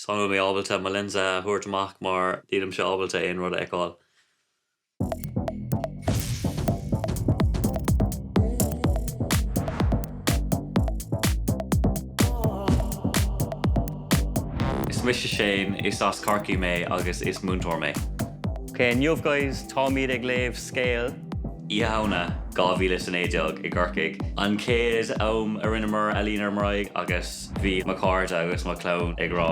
Tá mé ábalta má linsa thuairt amach mar dílim se ábalta aon rud ag fháil. Is Mise Féin is as carcaí mé agus is múinteoir mé. Okay, nniuh guys, tá míad ag léamh scéal. Ihauna 2019 i gCorcaigh. An céad am a rinnemer a líonar mraig agus bhí má carta agus má clón ag rá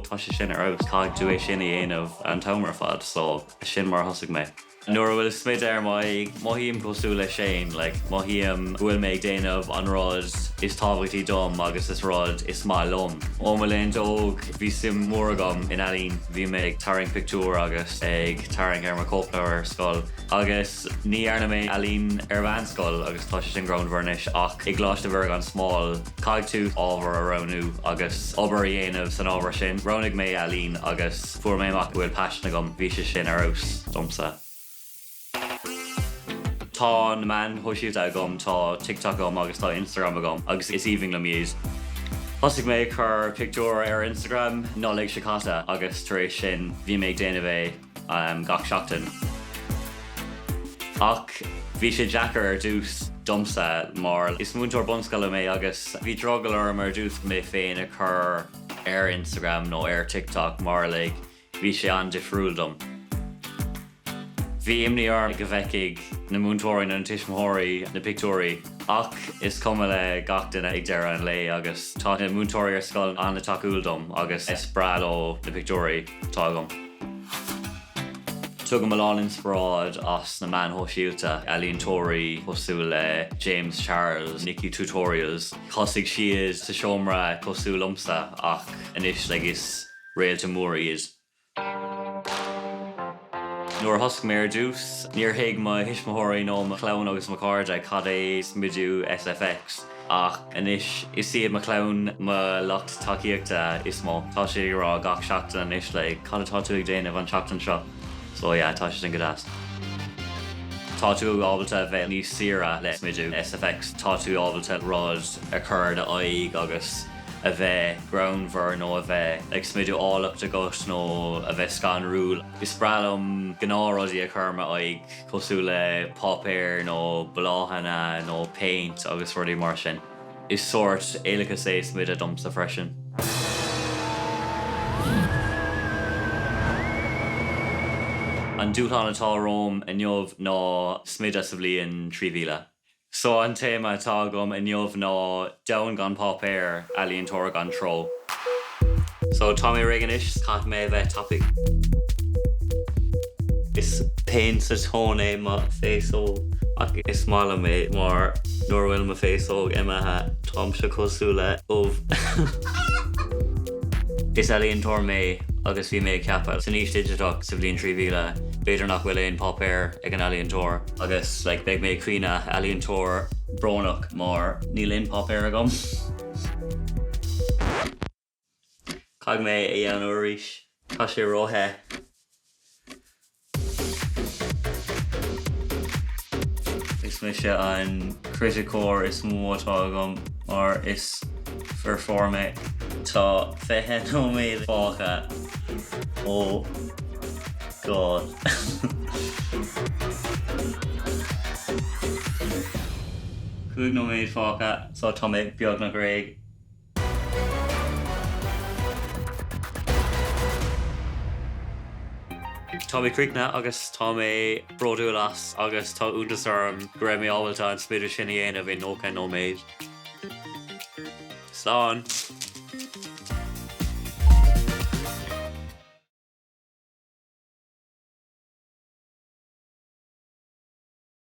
tá sé sin ar aus caiig tú é sin i dhéanamh an tomar fad, so sin mar thosaigh mé. Nuair bhfuil smididh maithíam cosú le Shane, maithíam bhfuil mé ag déanamh an rud is tábhachtí dom agus is rud is má lom. Ó mo leon dóg bhí sim mór agam in ealaíon bhí mé ag taring pictiúr agus ag taring ar mar cópla ar scoil. Agus ní airna mé ealaíon ar bhean scoil agus tá sé sin ground bharnis ach ag gláiste bhar an smáil caiig tú ábhar a ranú agus obair a dhéanamh san ábhar sin. Ronaigh mé ealaíon agus fuair mé amach bhfuil pasna gom bhí sé sin ar aus domsa. Tá na man thuisiúta agam, tá TikTok agam agus tá Instagram agam agus is even le míos. Thosaigh mé chur pictiúr ar Instagram nálaigh sé cata agus tar éis sin bhí mé ag déanamh é gach seachtain. Ach bhí sé Jackar ar dús domsa mar is múinteoir bunscoile mé agus bhí drogal orm ar dús mé féin a chur ar Instagram nó ar TikTok mar bhí sé an difriúil dom. Bhí imníar go bheiceigh na múinteoirí na tuismóirí na pictiúirí ach is cuma le gach duine ag deireadh an lé agus tá na múinteoirí ar scoil anna takeúil dom agus is brad ó na pictiúirí tá agam. Tugam Milan inspiráid as na man thuisiúta ealaíontóirí cosú le James Charles, Nikki Tutorials. Cosig siad sa seomra cosú lumsa ach inis is réalta mór iad. Nuair thosaigh mé ar dús, níor thuig má hismóirí nó má clón agus má carda cad é smididh SFX ach inis is siad má clón má lucht takeíochta is mó. Tá sé rá gach seachtain inis cad atá tú ag déanamh an seachtain seo. So yeah, tá sé sin go as. Tá tú ábalta bheith níos saoire le smididh SFX. Tá tú ábalta rud a chur de aghaidh agus a bheith groundhar nó a bheith ag smididh álacht agat nó a bheith scanrúil. Is bralum gnáróidí a churma aghaidh cosú le pop air nó leathanaigh nó paint agus rudaí mar sin. Is sort éalachas é smididh domsa freisin. An Dúshlán atá Rome in neomh ná smididh sa bhliain 3,000. So an téma atá agam in neomh ná domhan gan pop air ealaíontóir gan tro. So tá mé rigan is cat mé bheith topic. Is paint sa tóna má féasóg ach is mála mé mar nuair bhfuil má féasóg imethe tám se cosú le óbh. Is ealaíontóir mé agus bhí mé ceappa san níos digitach sa bhliain 3,000 beidir nach bhfuil éon pop air ag an ealaíontóir agus beidh mé cuioine ealaíontóir brónach mar níl aon pop air agam. Caig mé a dhéanú arís tá sé róthe. Is mé sé an criticóir is mó atá agam mar is performe tá feiche nó méid fácha ó God. Cúig nó méid fácha so tá mé beag na gréig. Tá mé cricna agus tá mé broadú las agus tá úntas arm go raibh mé ábalta an smididh sin a dhéanamh in nócha nó méid. Slán.